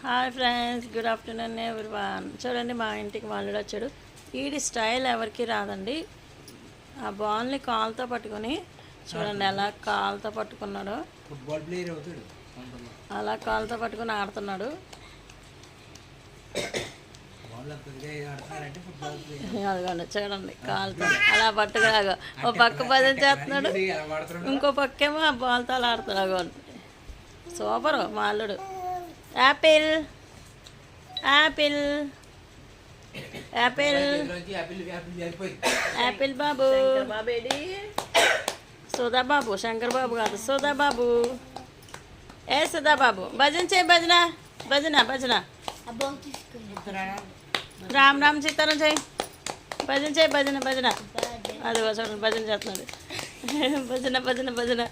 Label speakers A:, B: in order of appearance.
A: Hi friends, good afternoon everyone. చూడండి, మా ఇంటికి వాళ్ళు వచ్చాడు. వీడి స్టైల్ ఎవరికి రాదండి. ఆ బాల్ని కాల్తో పట్టుకొని చూడండి ఎలా కాల్తో పట్టుకున్నాడో.
B: ఫుట్బాల్ ప్లేయర్ అవుతాడు.
A: అలా కాల్తో పట్టుకొని ఆడుతున్నాడు. అదిగోండి చూడండి, కాల్తో అలా పట్టుకురాగా ఓ పక్క భజన చేస్తున్నాడు, ఇంకో పక్కేమో ఆ బాల్తో అలా ఆడుతున్నాడు. సూపరు మా అల్లుడు. యాపిల్ యాపిల్ యాపిల్ యాపిల్ బాబు, సుధా బాబు, శంకర్ బాబు కాదు, సుధా బాబు. ఏ సుధా బాబు, భజన చేయి, భజన భజన భజన. రామ్ రామ్ సీతారాం చేయి, భజన చేయి, భజన భజన. అది చూడండి భజన చేస్తున్నాడు. భజన భజన భజన.